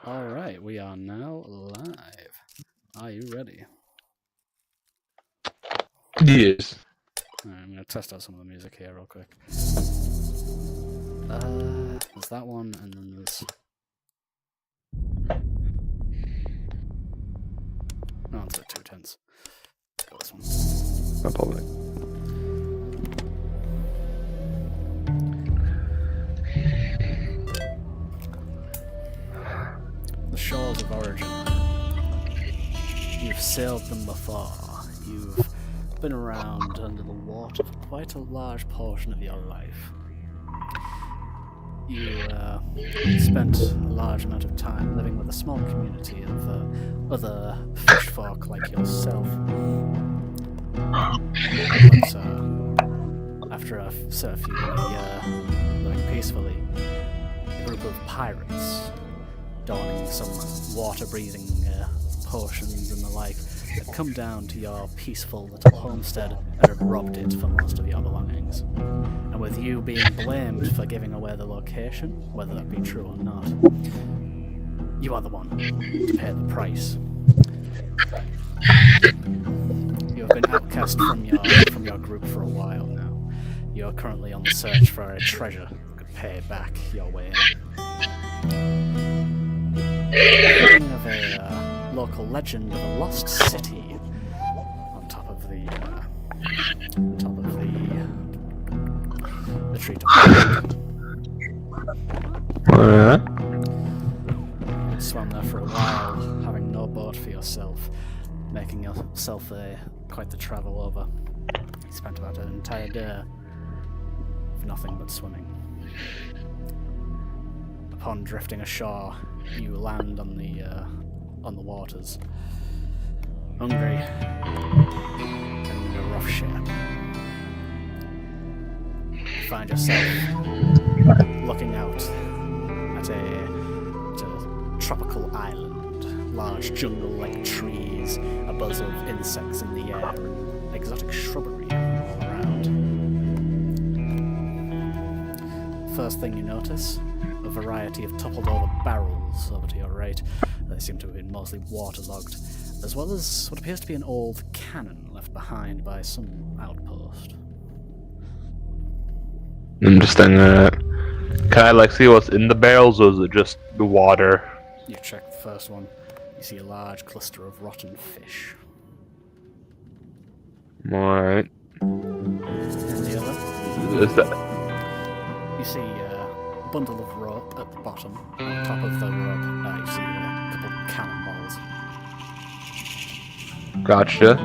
Alright, we are now live. Are you ready? Yes. Alright, I'm going to test out some of the music here real quick. There's that one, and then there's... Oh, it's at 2 tenths. Go this one. No problem. The shores of origin. You've sailed them before. You've been around under the water for quite a large portion of your life. You spent a large amount of time living with a small community of other fish folk like yourself. But after a few living peacefully, a group of pirates donning some water-breathing potions and the like had come down to your peaceful little homestead and had robbed it for most of your belongings. And with you being blamed for giving away the location, whether that be true or not, you are the one to pay the price. You have been outcast from your group for a while now. You are currently on the search for a treasure that could pay back your way in. Thinking of a local legend of a lost city on top of the treetop. You swam there for a while, having no boat for yourself, making yourself quite the travel over. You spent about an entire day with nothing but swimming. Upon drifting ashore, you land on the waters, hungry and in a rough shape. You find yourself looking out at a tropical island, large jungle-like trees, a buzz of insects in the air, and exotic shrubbery all around. First thing you notice, a variety of toppled-over barrels over to your right. They seem to have been mostly waterlogged, as well as what appears to be an old cannon left behind by some outpost. Interesting. Can I see what's in the barrels, or is it just the water? You check the first one. You see a large cluster of rotten fish. Alright. And the other, Is that... you see a bundle of rope at the bottom. On top of the rope, you see a couple of cannonballs. Gotcha.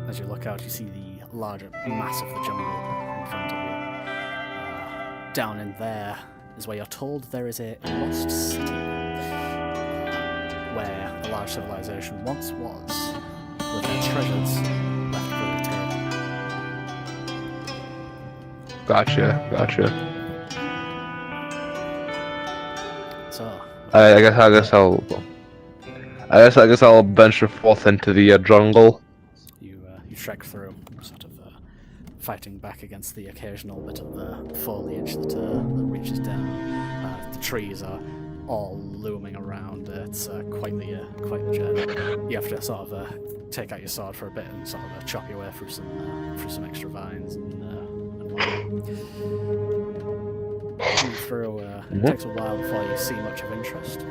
As you look out, you see the larger mass of the jungle in front of you. Down in there is where you're told there is a lost city, where a large civilization once was, with their treasures left for the taking. Gotcha. So, I guess I'll venture forth into the jungle. you trek through, sort of fighting back against the occasional bit of the foliage that reaches down. The trees are all looming around. It's quite the journey. You have to sort of take out your sword for a bit and sort of chop your way through some extra vines and whatnot. It takes a while before you see much of interest.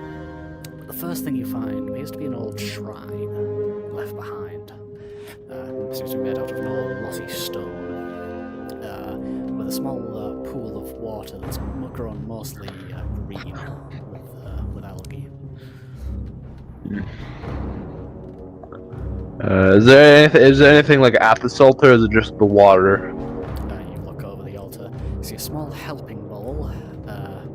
But the first thing you find appears to be an old shrine left behind. It seems to be made out of an old mossy stone, with a small pool of water that's grown mostly green with algae. Is there anything like at this altar, or is it just the water? You look over the altar, you see a small helping bowl.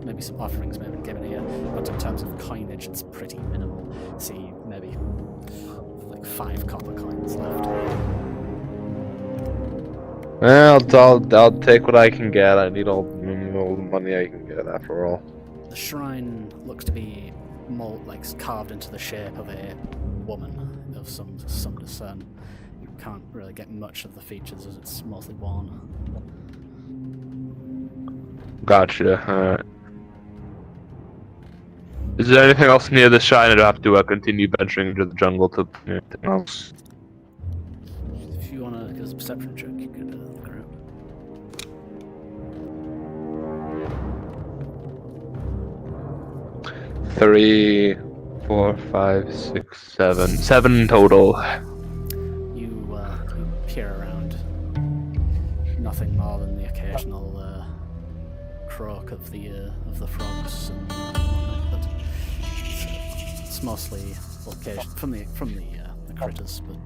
Maybe some offerings may have been given here, but in terms of coinage, it's pretty minimal. See, maybe like 5 copper coins left. Well, I'll take what I can get. I need all the money I can get, after all. The shrine looks to be carved into the shape of a woman of some descent. You can't really get much of the features as it's mostly worn. Gotcha. Alright. Is there anything else near the shrine, or do I have to continue venturing into the jungle to anything else? If you want to give us a perception check, you could look around. Three, 4, 5, 6, 7. 7 total. You peer around. Nothing more than the occasional croak of the frogs and whatnot, but it's mostly location from the critters, but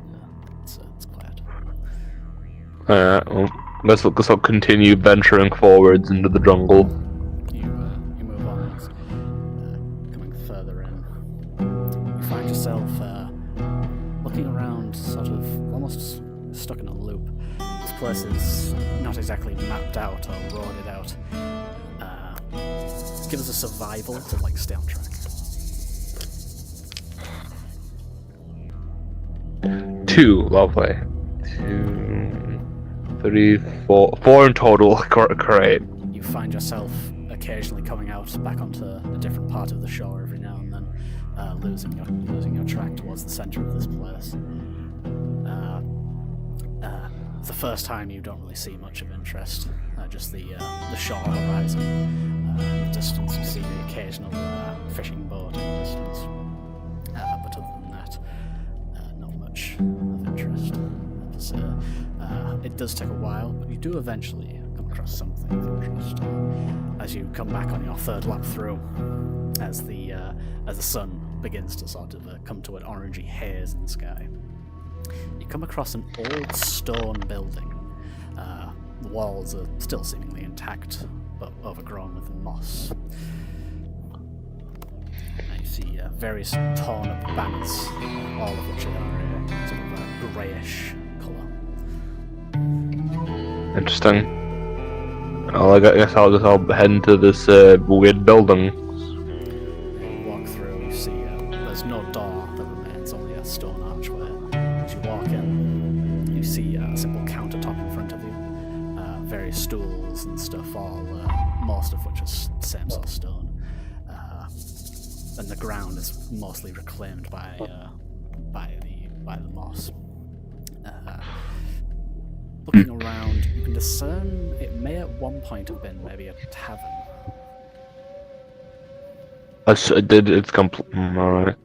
it's quiet. Alright, well, guess I'll continue venturing forwards into the jungle. You move on, coming further in. You find yourself looking around, sort of almost stuck in a loop. This place is not exactly mapped out or roaded out. Give us a survival to stay on track. 2, lovely. 2, 3, 4. 4 in total. Great. You find yourself occasionally coming out back onto a different part of the shore every now and then, losing your track towards the center of this place. The first time you don't really see much of interest, just the shore horizon. In the distance you see the occasional fishing boat in the distance. But other than that, not much of interest. It does take a while, but you do eventually come across something of interest. As you come back on your third lap through, as the sun begins to sort of come to an orangey haze in the sky, you come across an old stone building. The walls are still seemingly intact, but overgrown with moss. And you see various torn up banners, all of which are sort of a greyish colour. Interesting. Well, I guess I'll head into this weird building. You walk through, you see there's no door that remains, only a stone archway. As you walk in, you see a simple countertop in front of you, various stools and stuff, all most of which is the same sort of stone. And the ground is mostly reclaimed by the moss. Looking around, you can discern it may at one point have been maybe a tavern. It's complete. Alright.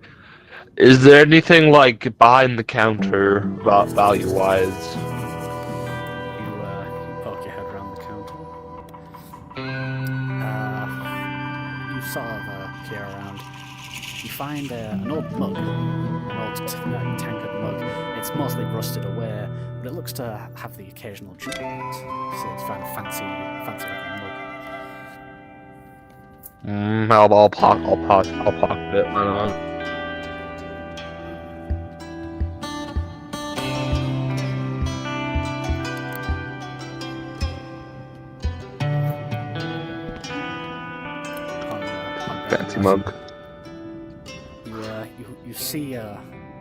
Is there anything behind the counter value-wise? You poke your head around the counter. You sort of peer around. You find an old mug, an old tankard mug. It's mostly rusted away, but it looks to have the occasional jewel in it. So it's found a fancy looking mug. I'll pocket it. Why not? Fancy mug.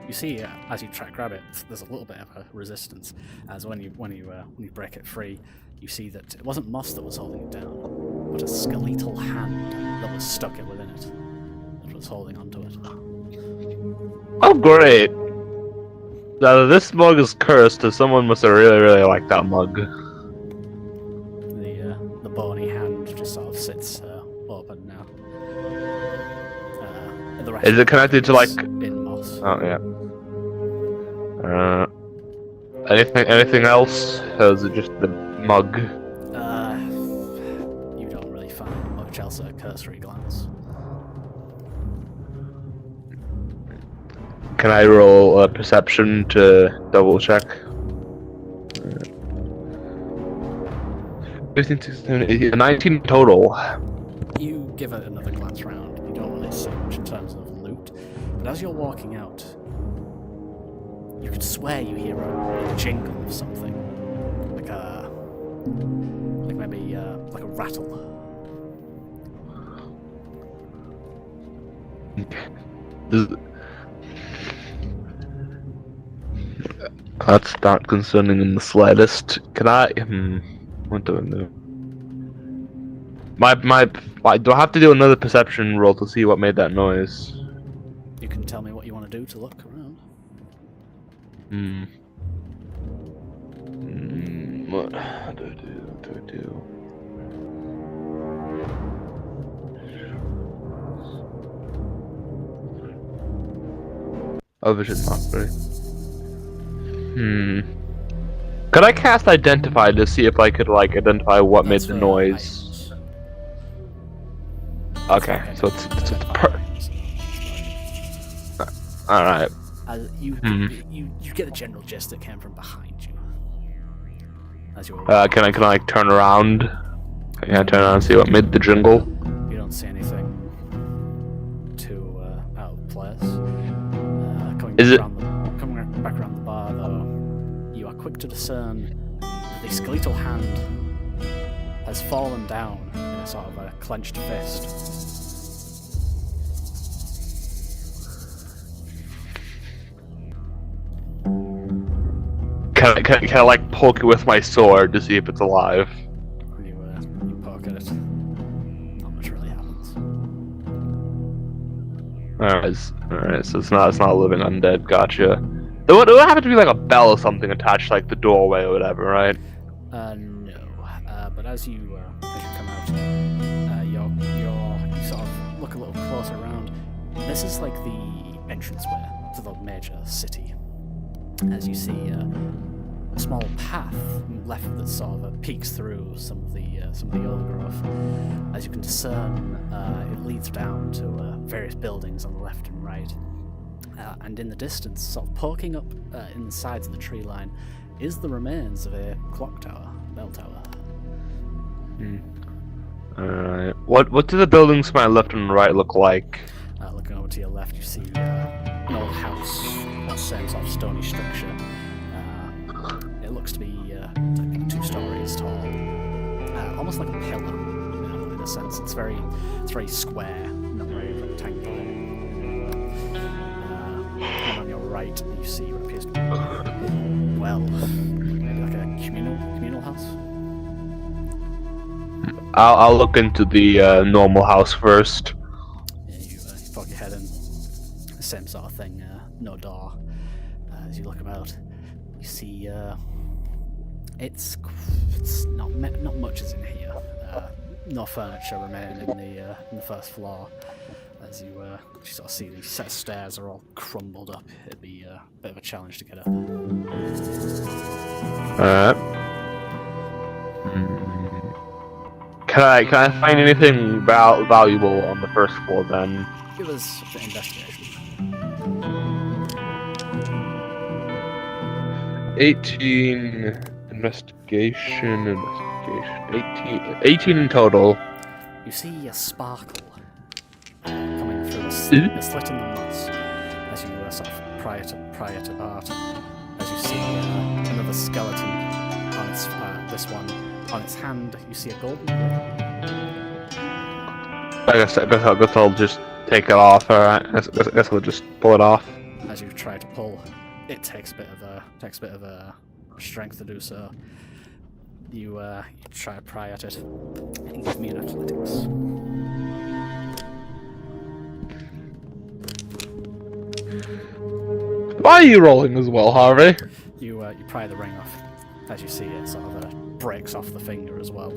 You see as you try to grab it, there's a little bit of a resistance. As when you break it free, you see that it wasn't moss that was holding it down, but a skeletal hand that was stuck within it, that was holding onto it. Oh, great! Now, this mug is cursed, so someone must have really liked that mug. The bony hand just sort of sits open now. The rest Is it connected to in moss? Oh yeah. Anything else? Or is it just the mug? You don't really find much else at a cursory glance. Can I roll a perception to double check? 15, 16, 18, 19 total. You give it another glance round. You don't really see much in terms of loot, but as you're walking out, you could swear you hear a jingle of something, like maybe a rattle. That's not concerning in the slightest. Can I? What do I do? Do I have to do another perception roll to see what made that noise? You can tell me what you want to do to look around. What do I do? What do I do? Oh, vision not very. Could I cast Identify to see if I could like identify what That's made the for noise? items. Okay, so it's all right. You get the general gist that came from behind you. As you were Can I like turn around? Can I turn around and see what made the jingle? You don't see anything too out of place. Coming back around the bar, though, you are quick to discern that the skeletal hand has fallen down in a sort of a clenched fist. Can I like poke it with my sword to see if it's alive? You poke at it. Not much really happens. Alright, so it's not a living undead. Gotcha. There would happen to be like a bell or something attached to like the doorway or whatever, right? No. But as you come out, you sort of look a little closer around. This is like the entranceway to the major city. As you see a small path left that sort of peeks through some of the old growth. As you can discern, it leads down to various buildings on the left and right. And in the distance, sort of poking up in the sides of the tree line, is the remains of a clock tower, bell tower. Alright. What do the buildings to my left and right look like? Looking over to your left, you see an old house, that same sort of stony structure. It looks to be 2 stories tall, almost like a pillar, in a sense. It's very square, not very rectangular. And on your right, you see what appears to be maybe like a communal house. I'll look into the normal house first. Yeah, you poke your head in. Same sort of thing. No door. As you look about, you see it's not much is in here. No furniture remaining in the first floor. As you sort of see these set of stairs are all crumbled up. It'd be a bit of a challenge to get up. Alright. Can I find anything valuable on the first floor then? Give us the investigation. 18 investigation. 18 in total. You see a sparkle coming through a slit in the moss as you sort of pry it apart. As you see another skeleton on its this one on its hand, you see a golden ring. I guess I'll just take it off. Alright, I guess we'll just pull it off. As you try to pull, it takes a bit of strength to do so. You try to pry at it. And give me an athletics. Why are you rolling as well, Harvey? You pry the ring off. As you see, it sort of breaks off the finger as well.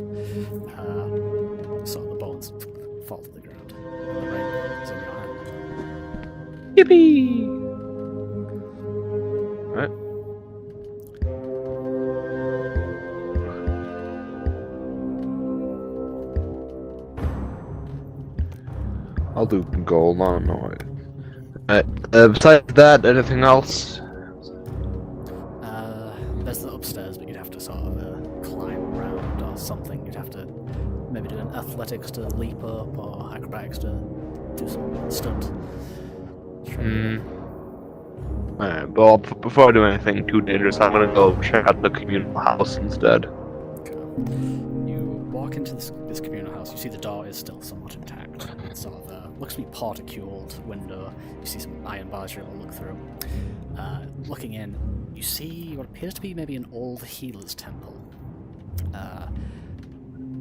So the bones fall to the ground. And the ring is in your hand. Yippee! Alright. I'll do gold, I don't know. Besides that, anything else? There's the upstairs, but you'd have to sort of climb around or something. You'd have to maybe do an athletics to leap up or acrobatics to do some stunt. Alright, well, before I do anything too dangerous, I'm gonna go check out the communal house instead. Okay. You walk into this communal house. You see the door is still somewhat intact. It sort of looks to be porticuled window. You see some iron bars you're able to look through. Looking in, you see what appears to be maybe an old healer's temple.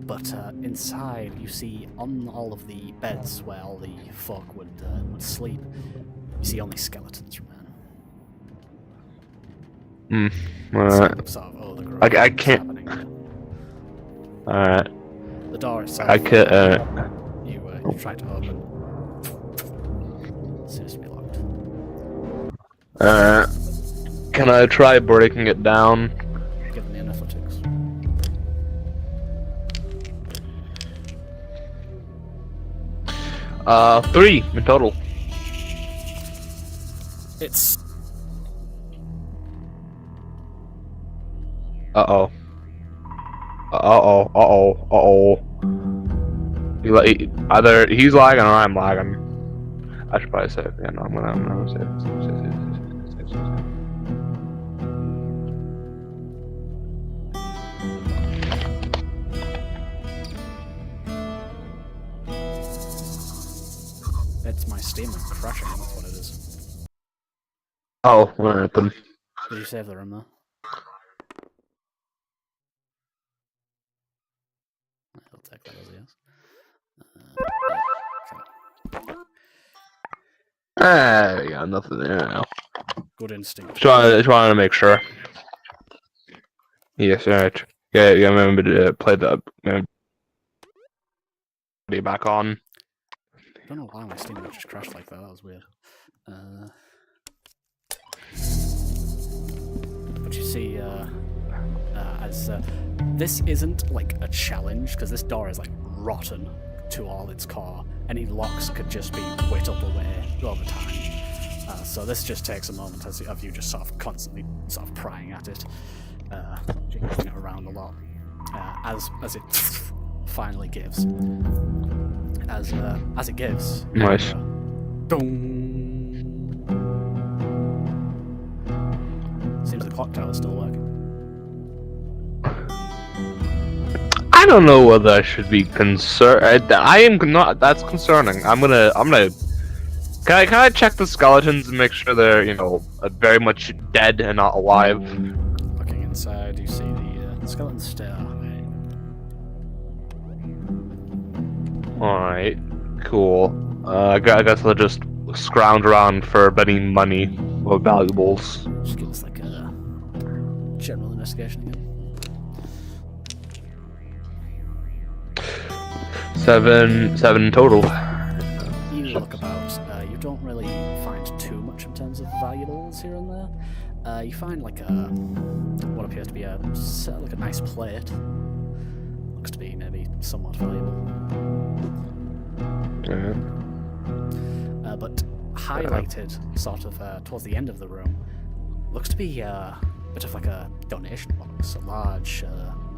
But inside, you see on all of the beds where all the folk would sleep, you see only skeletons remain. Alright. Sort of overgrown. I things can't- happening here. Alright. The door itself. I could. You try to open. Seems to be locked. Can I try breaking it down? Give me an athletics. Three in total. It's Uh-oh. Either he's lagging or I'm lagging. I should probably save. Yeah, no, I'm gonna save. it's my Steam crashing. That's what it is. Oh, alright then. Did you save the room though? I'll take that as a yes. There you go, nothing there now. Good instinct. Just wanted to make sure. Yes, alright. Yeah, remember to play the be back on. I don't know why my Steam just crashed like that. That was weird. But you see, as this isn't like a challenge because this door is like rotten to all its core. Any locks could just be whittled away over time. So this just takes a moment of you just sort of constantly sort of prying at it, jiggling it around a lot, as it finally gives. As it gives. Nice. Boom. Seems the clock tower's still working. I don't know whether I should be concerned. I am not. That's concerning. I'm gonna. Can I check the skeletons and make sure they're very much dead and not alive? Looking inside, you see the skeleton stair. Alright, cool. I guess I'll just scrounge around for any money or valuables. Just give us like a general investigation again. 7 total. You look about. You don't really find too much in terms of valuables here and there. You find like what appears to be a nice plate. Looks to be maybe somewhat valuable. But highlighted, sort of towards the end of the room, looks to be a bit of like a donation box, a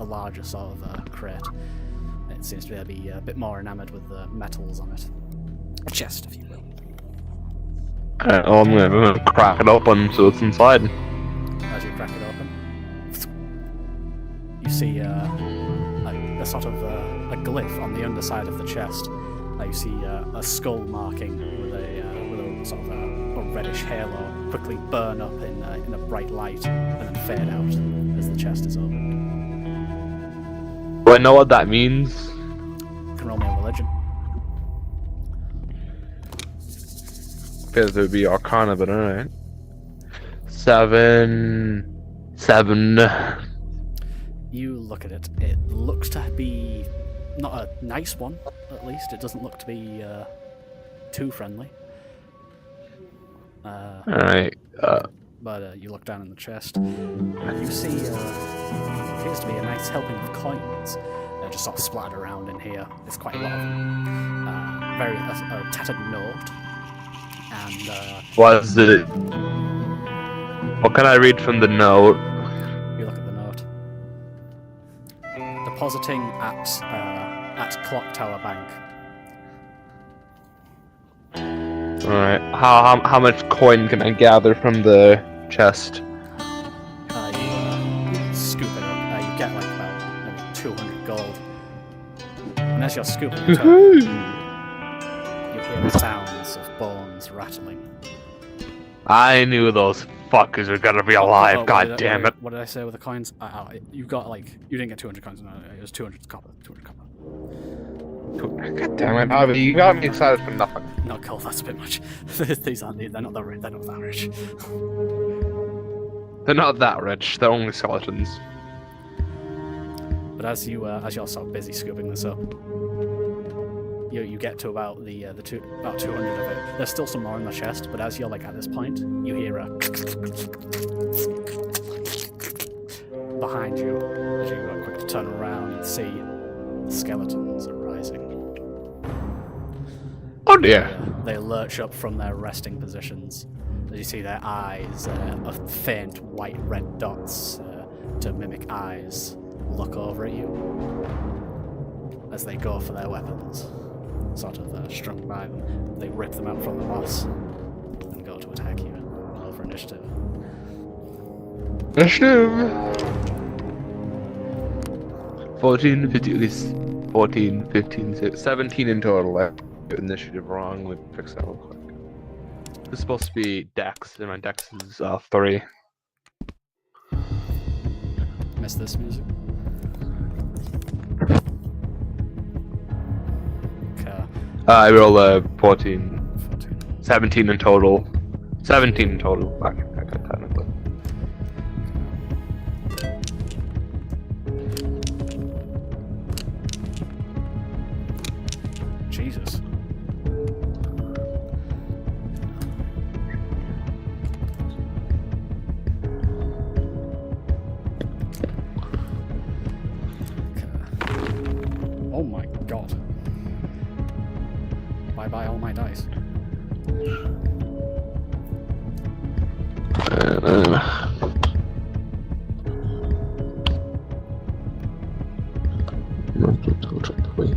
larger sort of crate. It seems to be a bit more enamoured with the metals on it. A chest, if you will. I'm gonna crack it open so it's inside. As you crack it open, you see a sort of a glyph on the underside of the chest. You see a skull marking with a sort of a reddish halo quickly burn up in a bright light and then fade out as the chest is opened. Do I know what that means? You can roll me a religion. Because it would be Arcana, but alright. 7. You look at it. It looks to be not a nice one, at least. It doesn't look to be too friendly. Alright. But you look down in the chest, and you see appears to be a nice helping of coins. Just sort of splattered around in here. There's quite a lot of them. Very a tattered note, and Was it? What can I read from the note? you look at the note. Depositing at Clock Tower Bank. Alright. How much coin can I gather from the chest? You scoop it up. You get like about maybe 200 gold. And as you're scooping it up, you hear the sounds of bones rattling. I knew those motherfuckers are gonna be Oh, alive. what God did damn it. What did I say with the coins? You got like you didn't get 200 coins. No, it was 200 copper. 200 copper. God damn it, Harvey, you got me excited for nothing. No, Cole, that's a bit much. These aren't. They're not that rich. They're not that rich. They're not that rich. They're only skeletons. But as you're sort of busy scooping this up, you get to about about 200 of it. There's still some more in the chest, but as you're like at this point, you hear a behind you as you go quick to turn around and see the skeletons are rising. Oh dear. They lurch up from their resting positions. As you see their eyes, of faint white red dots to mimic eyes, look over at you as they go for their weapons. Sort of struck by them, they rip them out from the boss and go to attack you. Roll for initiative. Initiative. 14, 15, at least 14, 15, 17 in total. I got initiative wrong. Let me fix that real quick. This is supposed to be Dex, and my Dex is 3. Miss this music. Okay. I roll 14, 14. 17 in total. 17 in total. Back technically. Jesus. Oh my god. Bye bye all my dice.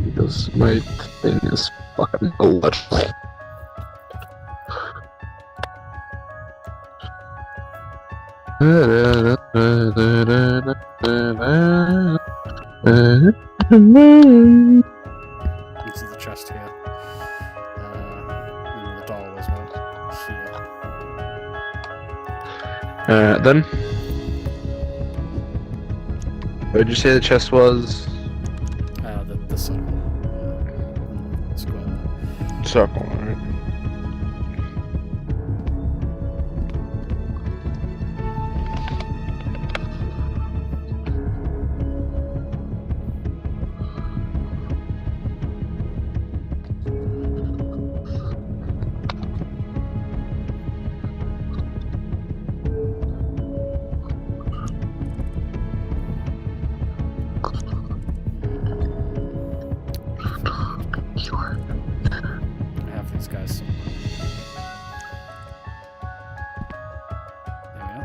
Because my thing is fucking electric. This is the chest here. And the doll as well. Here. Then. Where did you say the chest was? The circle. Square. Circle, alright. I have these guys somewhere. There we go.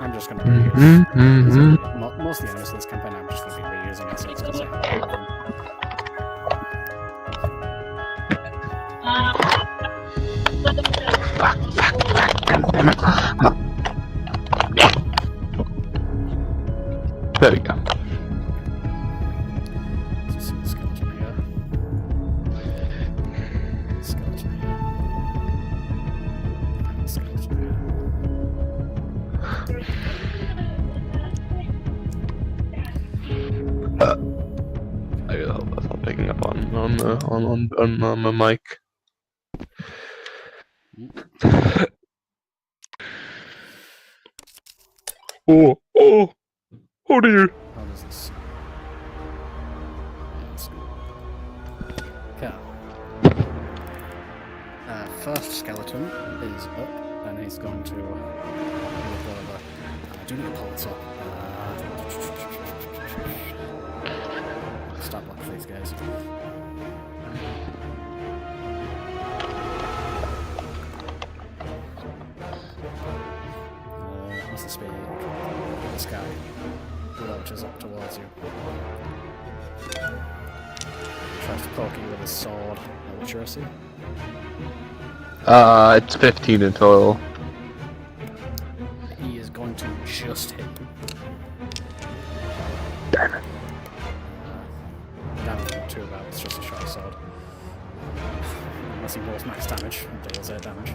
I'm just gonna reuse most of the enemies in this campaign. I'm just gonna be reusing assets because I have a lot of them. There we go. So see the skeleton here. Skeleton here. And skeleton here. I hope that's not picking up on my mic. Oh dear. How does this? Okay. First skeleton is up, and he's going to look over. I do need to pull this up. Stop luck for these guys. What's the speed? This guy launches up towards you. Tries to poke you with his sword. What's your AC? It's 15 in total. He is going to just hit you. Damn it. too about. It's just a short sword. Unless he rolls max damage and deals 8 damage.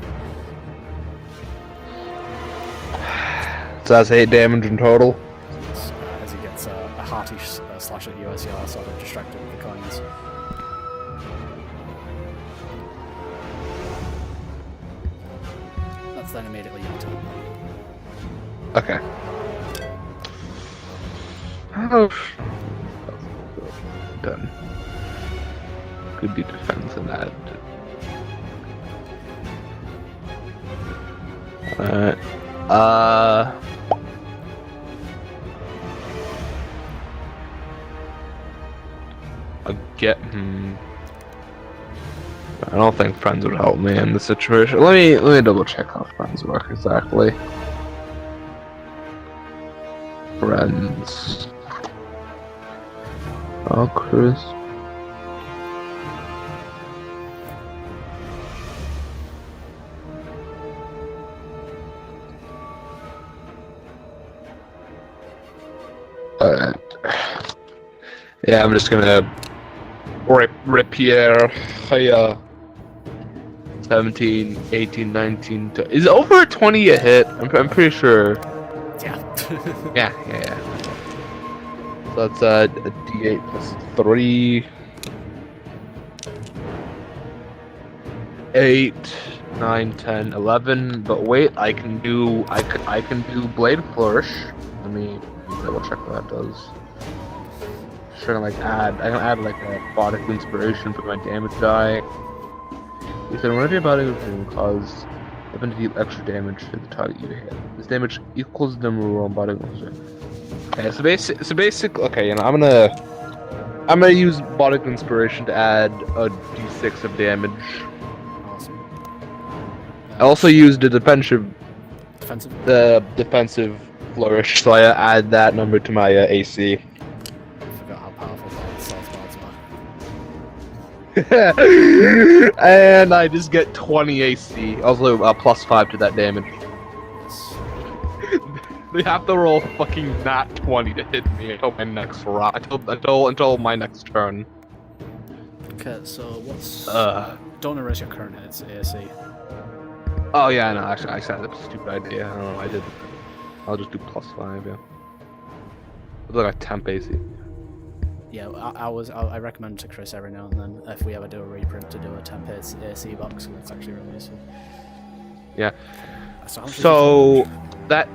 So that's 8 damage in total. As he gets a hearty slash at you as you're sort of distracted with the coins. That's then immediately your turn. Okay. Oh, done. Could be defense in that. Alright. I don't think friends would help me in this situation. Let me double check how friends work exactly. Friends. Oh, Chris. Yeah, I'm just gonna rip here. 17, 18, 19. Is over 20 a hit? I'm pretty sure. Yeah. Yeah. So that's a D8 plus 3. 8, 9, 10, 11. But wait, I can do Blade Flourish. Let me double check what that does. Sure, I can add like a Bodic Inspiration for my damage die. He said, whenever your body will cause weapon to deal extra damage to the target you hit. This damage equals the number of roll body monster. Okay, so basic. Okay, you know, I'm gonna use Bodic Inspiration to add a D6 of damage. Awesome. I also used the defensive Defensive? flourish, so I add that number to my AC. I forgot how powerful that stealth bards were. And I just get 20 AC. Also, plus 5 to that damage. Yes. They have to roll fucking nat 20 to hit me until my next until my next turn. Okay, so what's... Don't erase your current hit, it's AC. Oh yeah, no, actually, I said that's a stupid idea. I don't know, I did. I'll just do plus 5, yeah. It's like a temp AC. Yeah, I recommend to Chris every now and then, if we ever do a reprint, to do a temp AC box, and it's actually really useful. Yeah. So that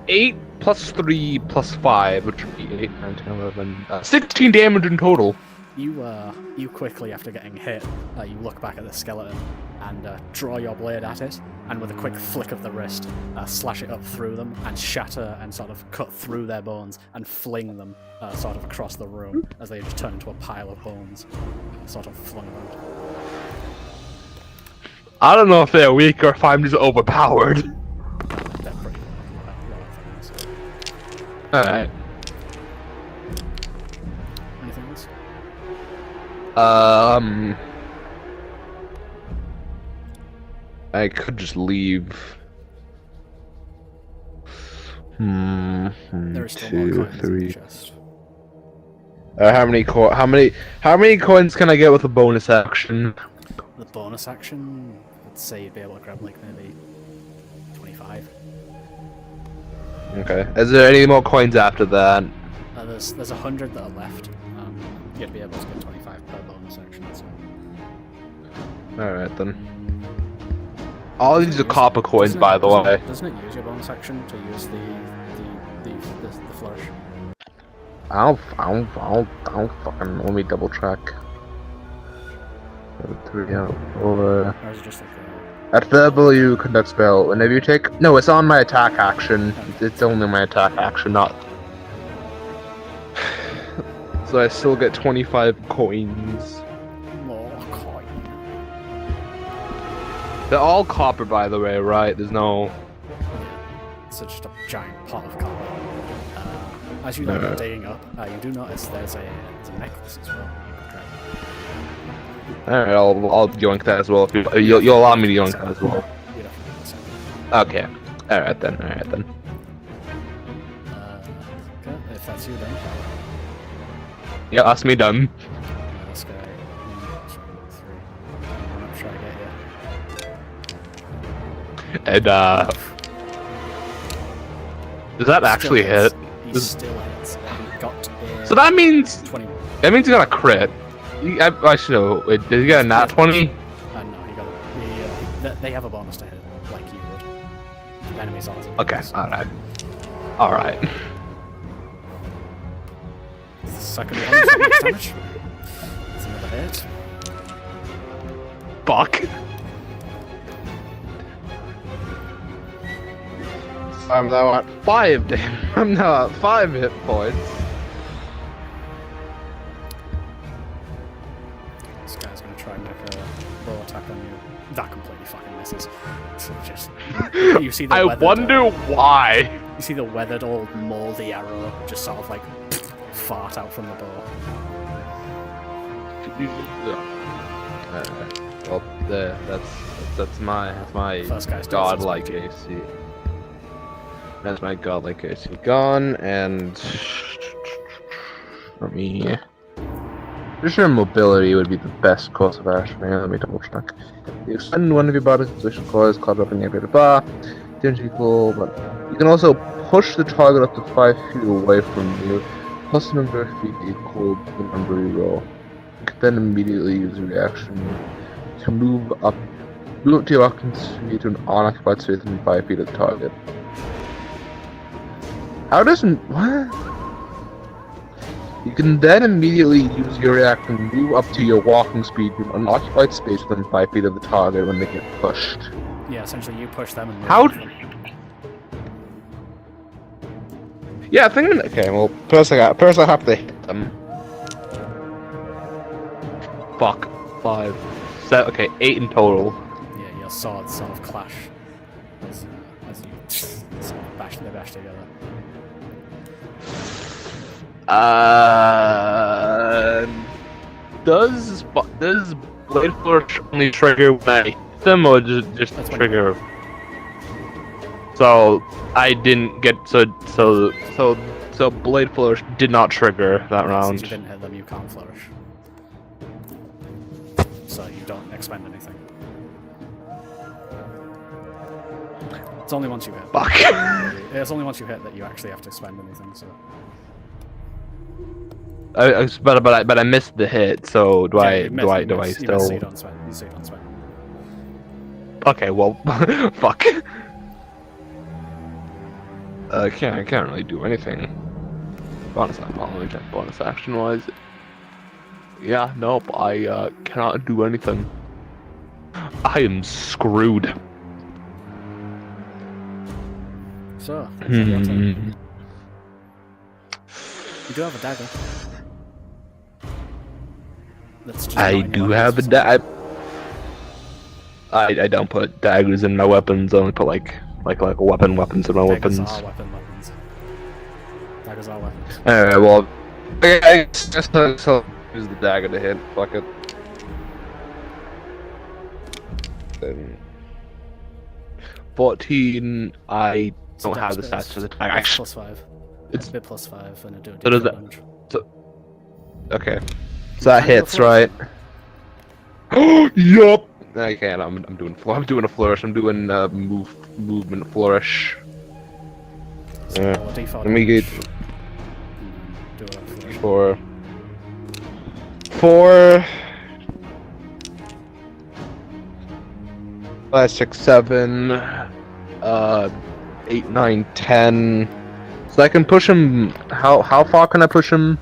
8 plus 3 plus 5, which would be 8, 9, 10, 11, 16 damage in total. You quickly, after getting hit, you look back at the skeleton and draw your blade at it, and with a quick flick of the wrist, slash it up through them and shatter and sort of cut through their bones and fling them sort of across the room as they just turn into a pile of bones, sort of flung around. I don't know if they're weak or if I'm just overpowered. They're pretty low things. Alright. Anything else? I could just leave. There is still more 2, coins in 3. the chest. How many coins can I get with a bonus action? The bonus action, let's say you'd be able to grab like maybe 25. Okay. Is there any more coins after that? There's 100 that are left. You'd be able to get 25 per bonus action. So. Alright then. All these are copper coins, by the way. Doesn't it use your bonus action to use the flourish? I don't fucking. Let me double check. 3 out, 4. Or is it just like At the W conduct spell. Whenever you take. No, it's on my attack action. It's only my attack action, not. So I still get 25 coins. more coin? They're all copper, by the way, right? There's no. It's just a giant pot of copper. As you know, digging up, you do notice there's a necklace as well. Alright, I'll yoink that as well. If you'll allow me to yoink that as well. You'd have to do this. Okay. Alright then. Okay, if that's you then. Yeah, that's me done. And does that actually hit? He still hits. He got So that means 21. he got a crit. I should know. Wait, did he get a nat 20? No, he got they have a bonus to hit, like you would. The enemies also. Okay, alright. Second one, so max damage. That's another hit. Fuck. I'm now at 5 damage. I'm now at 5 hit points. This guy's gonna try and make a bow attack on you. That completely fucking misses. So just you see the I weathered, wonder why. you see the weathered old moldy arrow just sort of like fart out from the bow. Well, there. That's my First guy's dead, godlike so it's AC. That's my godlike AC gone, and let me. Pretty sure mobility would be the best course of action. Here, let me double check. You extend one of your body's position coils, caught up in your bar. Damage equal, but you can also push the target up to 5 feet away from you. Plus the number of feet equal to the number you roll. You can then immediately use a reaction to move up to your occupancy to an unoccupied space within 5 feet of the target. How doesn't what? You can then immediately use your reaction to move up to your walking speed to an unoccupied space within 5 feet of the target when they get pushed. Yeah, essentially you push them and move How? them. Yeah, I think. Okay, well, first I have to hit them. Fuck. 5, 7. Okay, 8 in total. Yeah, your swords sort of clash as you sort of bash together. Does Blade Flourish only trigger when I hit them, or just That's when trigger? So I didn't get so Blade Flourish did not trigger that Since round. you didn't hit them, you can't flourish. So you don't expend anything. It's only once you hit. Fuck. It's only once you hit that you actually have to spend anything. So. But I missed the hit. So do Yeah, I you miss, do I you still? miss, so you don't spend. So you don't spend. Okay, well, fuck. I can't really do anything. Bonus action wise. Yeah, nope. I cannot do anything. I am screwed. So. Your turn. You do have a dagger. That's just I not in your do have a weapons. I don't put daggers in my weapons. I only put like weapons in my Daggers weapons. are weapons. Daggers are weapons. Alright, well, I guess I'll use the dagger to hit. Fuck it. Then 14. I don't have the stats for the dagger. It's plus 5. It's a bit plus 5 and a do So does that- damage. Okay, so that hits, right? Oh, yup. I can't. I'm doing a flourish. I'm doing movement flourish. So default Let me get damage. Do it on flourish. 4, 5, 6, 7, 8, 9, 10. So I can push him. How far can I push him?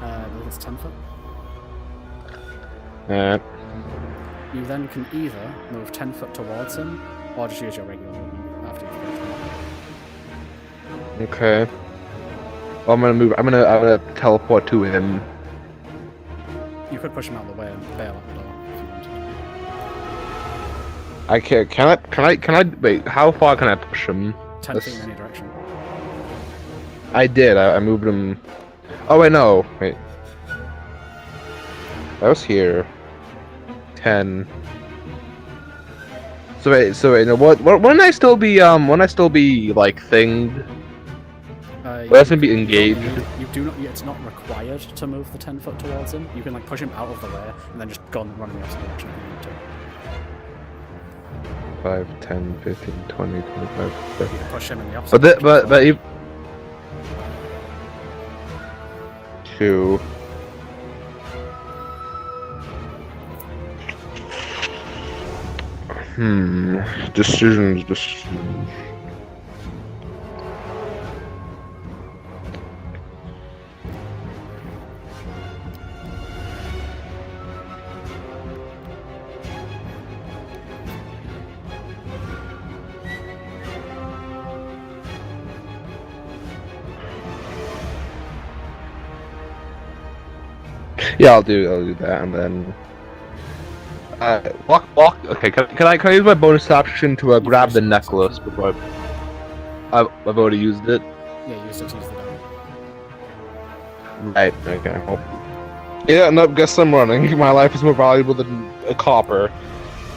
I believe it's 10 foot. You then can either move 10 foot towards him, or just use your regular movement after you've got him. Okay. Well, I'm gonna teleport to him. You could push him out of the way and bail out the door if you wanted. I can't. Can I? Wait. How far can I push him? 10 feet in any direction. I did. I moved him. Oh wait, no. Wait. I was here. 10. So wait. No. What? Wouldn't I still be? Wouldn't I still be like thinged? Well, that's gonna be engaged. You do not. It's not required to move the 10 foot towards him. You can like push him out of the way and then just go and run in the opposite direction if you need 5, 10, 15, 20, 25, 30. You push him in the opposite. But you. 2. Decisions. Yeah, I'll do that, and then walk. Okay, can I use my bonus action to grab the necklace before I've already used it? Yeah, use it to use the dagger. Right. Okay. Well, yeah. No, guess I'm running. My life is more valuable than a copper.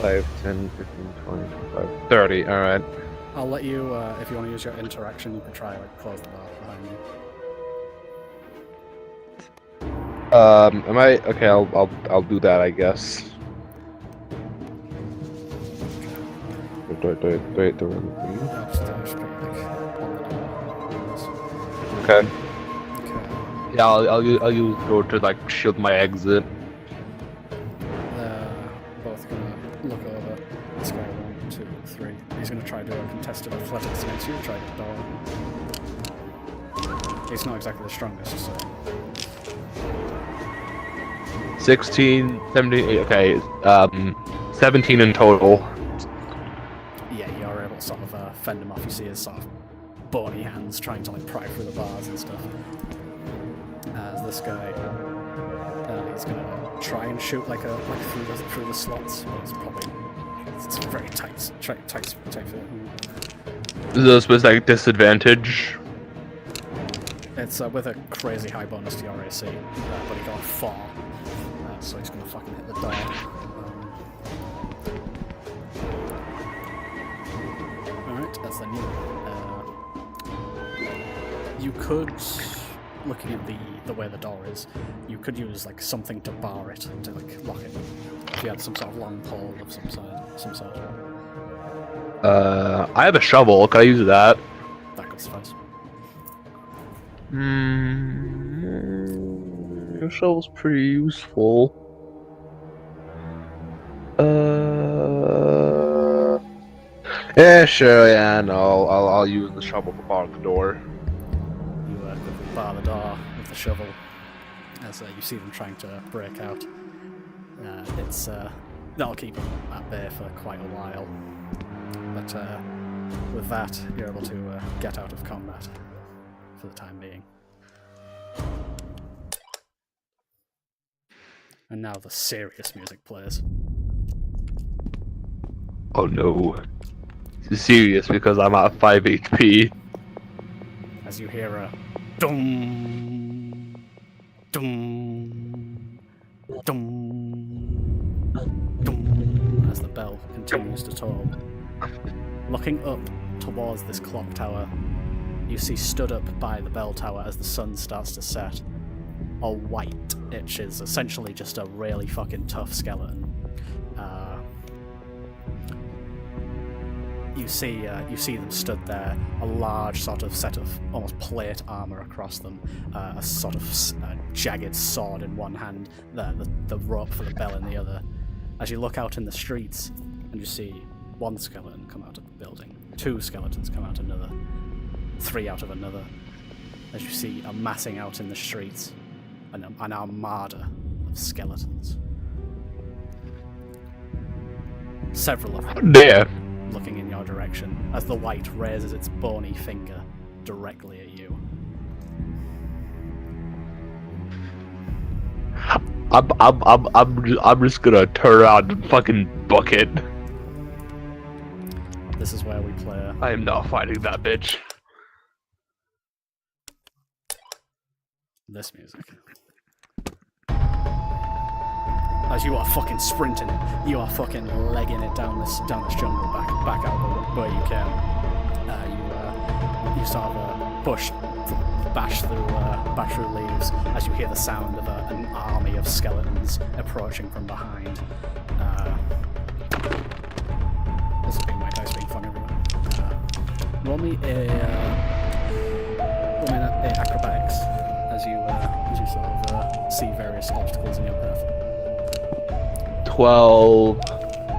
5, 10, 15, 20, 25, 30. All right. I'll let you, if you want to use your interaction, you can try like close the door behind you. Am I okay? I'll do that, I guess. Do it. Just, straight, like, on the door. Okay. Okay. Yeah, I'll use door to like shield my exit. They're both gonna look over this guy. 1, 2, 3. He's gonna try to do a contested athletics against you. Try the door. He's not exactly the strongest, so. 16, 17, okay, 17 in total. Yeah, you're able to sort of fend him off. You see his sort of bony hands trying to like pry through the bars and stuff. As this guy, he's gonna try and shoot like through the slots. But it's very tight fit. Is this with like disadvantage? It's with a crazy high bonus to your AC, but he got a 4. So he's gonna fucking hit the door. Alright, that's the new. You could, looking at the way the door is, you could use like something to bar it, to like lock it. If you had some sort of long pole of some sort. I have a shovel. Can I use that? That could suffice. Your shovel's pretty useful. Yeah, sure, yeah, no, I'll use the shovel to bar the door. You quickly bar the door with the shovel as you see them trying to break out. That'll keep them at bay for quite a while. But with that, you're able to get out of combat for the time being. And now the serious music plays. Oh no. This is serious because I'm at 5 HP. As you hear a dum dum dum dum as the bell continues to toll. Looking up towards this clock tower, you see stood up by the bell tower as the sun starts to set, a white, which is essentially just a really fucking tough skeleton. You see them stood there, a large sort of set of almost plate armor across them, a sort of jagged sword in one hand, the rope for the bell in the other. As you look out in the streets, and you see one skeleton come out of the building, 2 skeletons come out another, 3 out of another. As you see amassing out in the streets, an armada of skeletons. Several of them. There. Looking in your direction as the white raises its bony finger directly at you. I'm just gonna turn around and fucking book it. This is where we play. I am not fighting that bitch. This music. As you are fucking sprinting it, you are fucking legging it down this jungle back out where you can. You sort of bash through leaves as you hear the sound of an army of skeletons approaching from behind. This has been roll me a acrobatics as you sort of see various obstacles in your path. 12,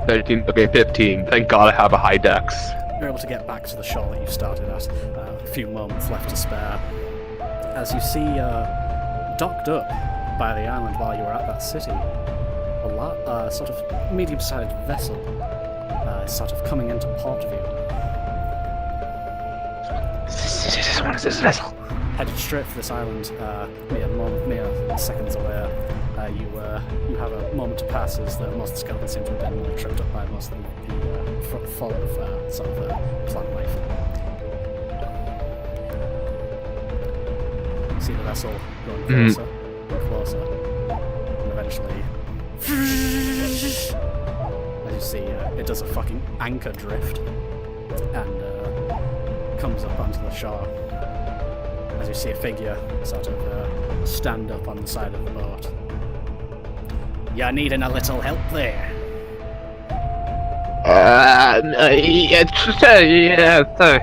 13, okay, 15. Thank God I have a high dex. You're able to get back to the shore that you started at. A few moments left to spare. As you see, docked up by the island while you were at that city, a sort of medium-sized vessel is sort of coming into port view. What is this vessel? Headed straight for this island, mere seconds away. You have a moment to pass as most of the skeletons seem to have been tripped up by most of the fall of plant life. See the vessel going closer and closer, and eventually, as you see, it does a fucking anchor drift and comes up onto the shore. As you see a figure sort of stand up on the side of the boat. You're needing a little help there. Sorry.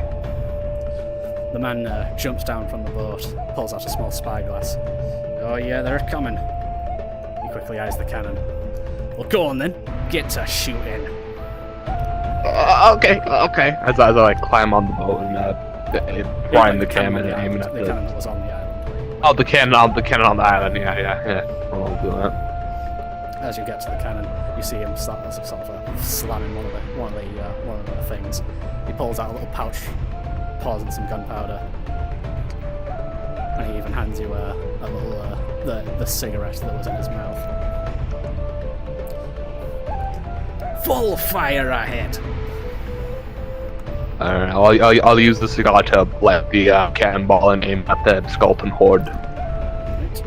The man jumps down from the boat, pulls out a small spyglass. Oh yeah, they're coming. He quickly eyes the cannon. Well, go on then. Get to shooting. Okay. As I climb on the boat and prime the cannon and aim it at the cannon that was on the island. Oh, the cannon on the island. Yeah. I'll do that. As you get to the cannon, you see him sort of slamming one of the things. He pulls out a little pouch, pours in some gunpowder, and he even hands you a little the cigarette that was in his mouth. Full fire ahead. I'll use the cigar to let the cannonball and aim at the skeleton horde. Right.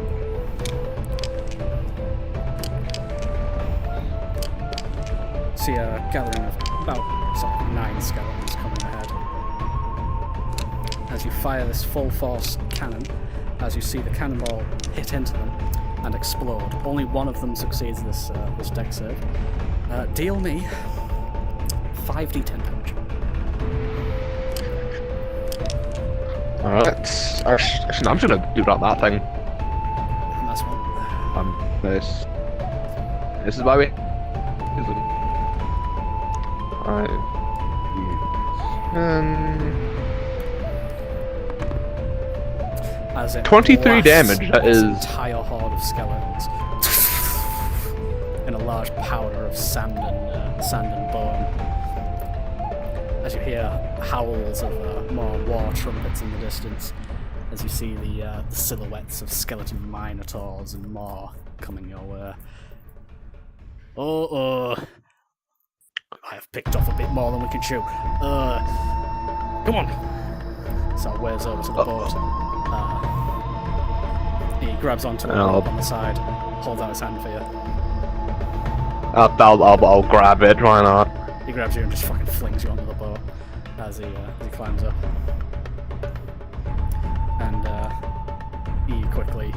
See a gathering of about sort of 9 skeletons coming ahead. As you fire this full force cannon, as you see the cannonball hit into them and explode. Only one of them succeeds this deck save. Deal me 5d10 damage. Alright, I'm just gonna do it on that thing. And that's one. This is why we. Alright. 23 damage, that is. This entire horde of skeletons in a large powder of sand and bone. As you hear howls of more war trumpets in the distance, as you see the silhouettes of skeleton minotaurs and more coming your way. I have picked off a bit more than we can chew. Come on! So waves over to the boat. He grabs onto a rope on the side, holds out his hand for you. I'll grab it, why not? He grabs you and just fucking flings you onto the boat as he climbs up. And he quickly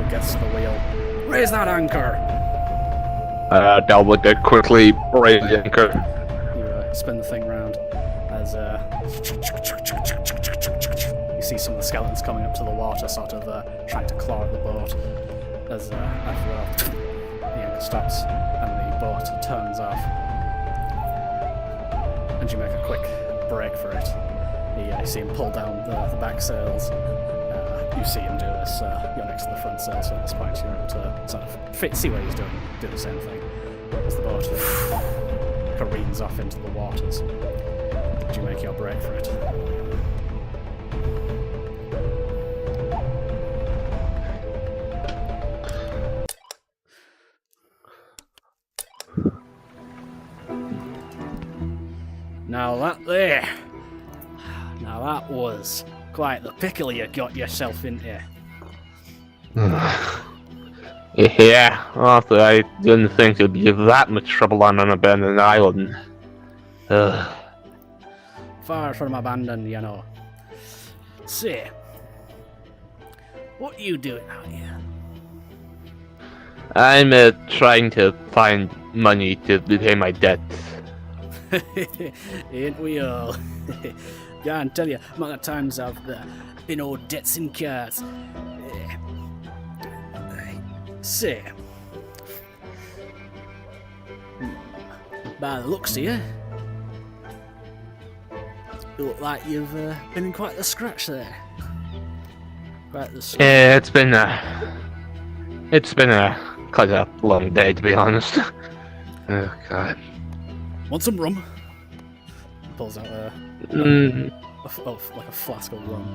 gets to the wheel. Raise that anchor! Delwood did quickly raise the anchor. You spin the thing round as you see some of the skeletons coming up to the water, sort of trying to claw at the boat. As after the anchor stops and the boat turns off, and you make a quick break for it. You see him pull down the back sails. You see him do this. You're next to the front sail, so at this point you're able to sort of see what he's doing. Do the same thing as the boat careens off into the waters. Did you make your break for it? Now that was quite the pickle you got yourself into. Yeah, honestly, I didn't think there'd be that much trouble on an abandoned island. Far from abandoned, you know. Say, what are you doing out here? I'm trying to find money to repay my debts. Ain't we all? Yeah, I tell you, amount of times I've been owed debts in cars. Say, by the looks of you, you look like you've been in quite the scratch there. Quite the scratch. Yeah, it's been quite a long day, to be honest. Oh god. Want some rum? Pulls out Mm, like a flask of rum.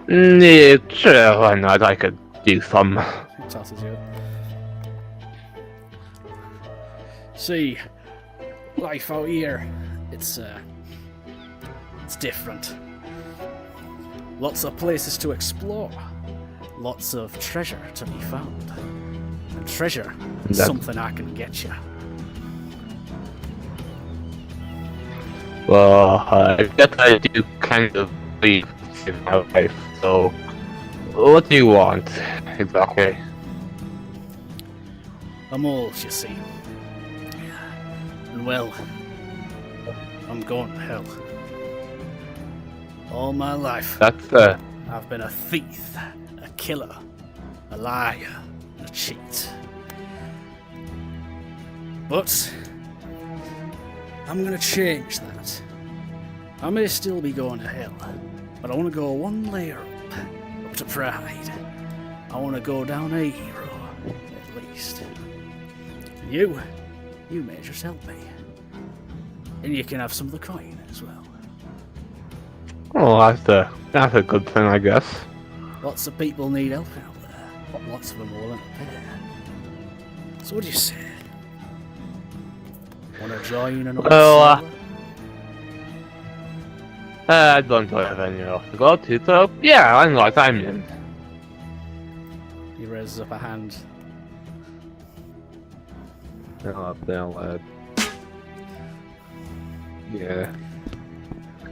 yeah, sure, why not? I could do some. He tosses you. See, life out here, it's different. Lots of places to explore. Lots of treasure to be found. And treasure is That- something I can get you. Well, I guess I do kind of leave my life, so what do you want exactly? I'm old, you see. And well, I'm going to hell. All my life, That's I've been a thief, a killer, a liar, and a cheat. But I'm gonna change that. I may still be going to hell, but I want to go one layer up to pride. I want to go down a hero, at least. You may just help me. And you can have some of the coin as well. oh, that's a good thing, I guess. Lots of people need help out there. Lots of them are willing to pay. So what do you say? Want to join an Well, I don't have any else to go to, so yeah, I'm in. He raises up a hand. Yeah.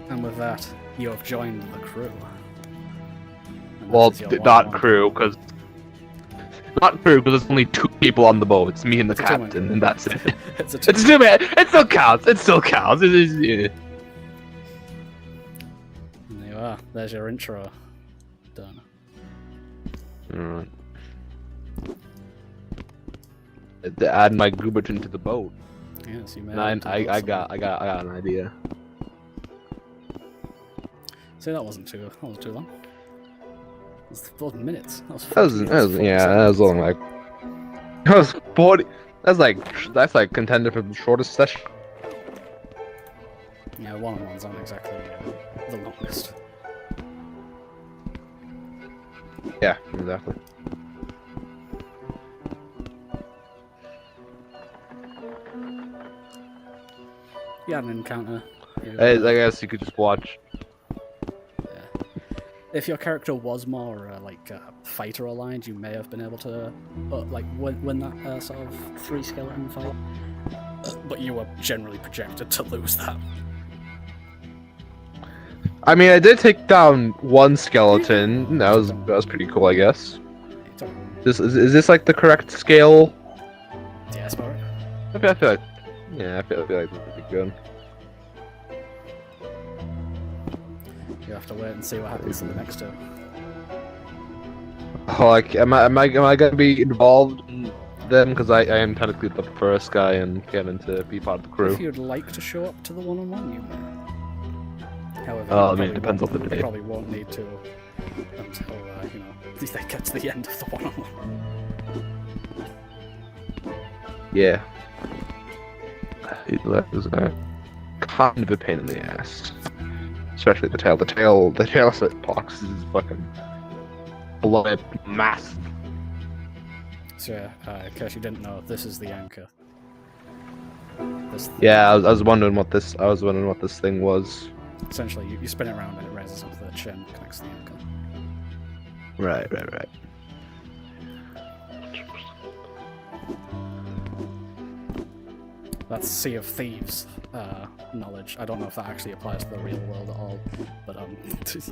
And with that, you have joined the crew. And Well, this is your not 1-on-1. crew, because there's only 2 people on the boat. It's me and the It's a two-man. captain, and that's it. It's a It's too bad. It still counts. It still counts. It is. Yeah. And there you are. There's your intro. Done. Alright. To add my Gooberton to the boat. Yes, you may. And have to I do got an idea. something. See, that wasn't too long. It was 40 minutes. That was 40 That was minutes, 40 that was seconds. only like. That was 40. That's like contender for the shortest session. Yeah, 1-on-1s aren't exactly the longest. Yeah, exactly. You had an encounter. I guess you could just watch. If your character was more fighter aligned, you may have been able to win that sort of 3 skeleton fight. But you were generally projected to lose that. I mean, I did take down 1 skeleton. That was pretty cool, I guess. Is this like the correct scale? Yeah, that's about right. I feel like. Yeah, I feel like this would be good. You have to wait and see what happens in the next 2. Oh, like, am I gonna be involved in them? Because I am technically the first guy and getting to be part of the crew. If you'd like to show up to the 1-on-1, you may. However, Oh, I you mean, it depends probably on the won't- day. You probably won't need to until they get to the end of the 1-on-1. Yeah. That was kind of a pain in the ass. Especially the tail. The tail set box is fucking blood massive. So, in case you didn't know, this is the anchor. This, Yeah, I was wondering what this. I was wondering what this thing was. essentially, you spin it around and it raises up the chin, connects to the anchor. Right. That's Sea of Thieves knowledge. I don't know if that actually applies to the real world at all, but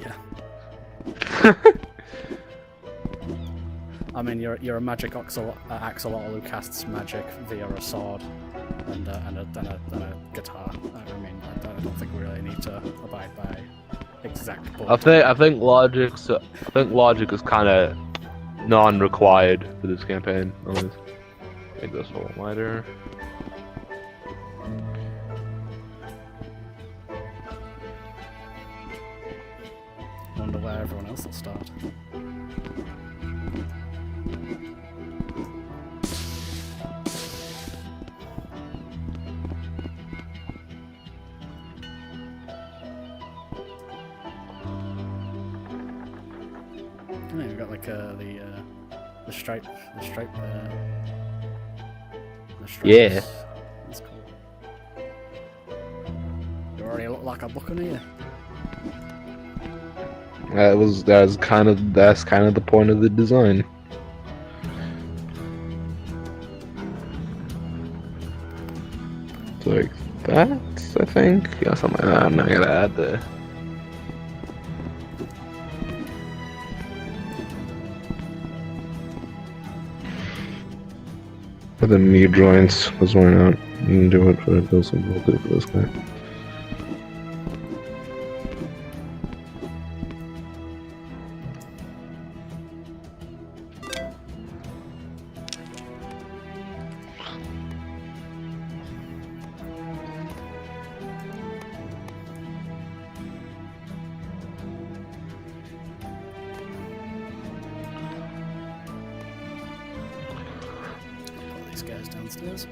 yeah. I mean, you're a magic axolotl who casts magic via a sword. and a guitar. I mean, I don't think we really need to abide by exact. I think logic is kind of non-required for this campaign. Always. Make this a little lighter. Wonder where everyone else will start. Oh, we've got like the stripe, the stripes. Yeah. That's cool. You already look like a buccaneer. That's kind of the point of the design. So like that, I think. Yeah, something like that. I'm not gonna add the. For the knee joints, because why not? You can do it for this one, we'll do it for this guy. These guys downstairs.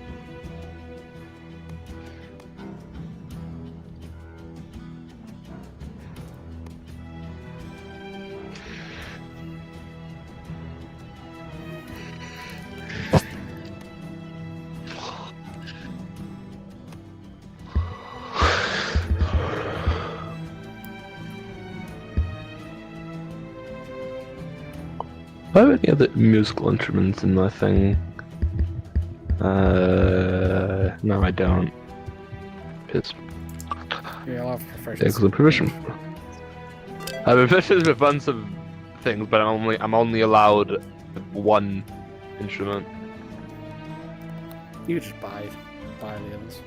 Do I have any other musical instruments in my thing? No, I don't. Piss. Yeah, I'll have proficiency. Yeah, because I'm proficient. I'm proficient with a bunch of things, but I'm only allowed one instrument. You just buy the others.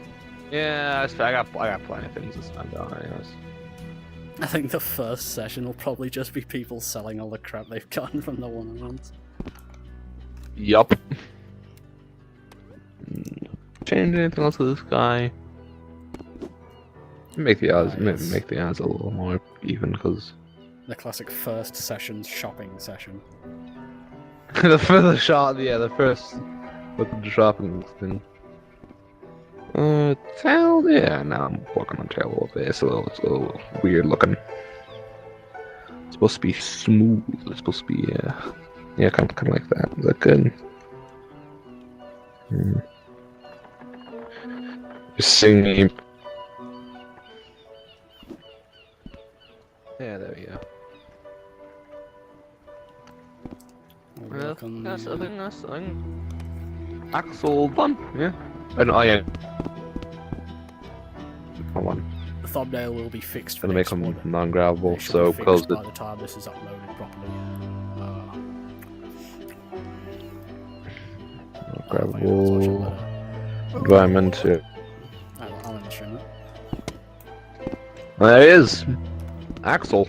Yeah, I got plenty of things to spend on, anyways. I think the first session will probably just be people selling all the crap they've gotten from the one-on-ones. Yup. Change anything else with this guy? Make the odds, Nice. make the odds a little more even, because The classic first session shopping session. the first shot, yeah, the first look at the shopping thing. Tail, yeah. Now I'm working on tail a little bit. It's a little weird looking. It's supposed to be smooth. It's supposed to be yeah, kind of like that. Is that good? Just singing. Yeah, there we go. We'll work on That's the, that's the thing. Axel done. Yeah. And yeah. Come on. the thumbnail will be fixed for Gonna make next them one. non-grabbable, It should so be fixed close by it. the time this is uploaded properly. Grabbable environment. Yeah. I'll end the stream. There he is. Axel.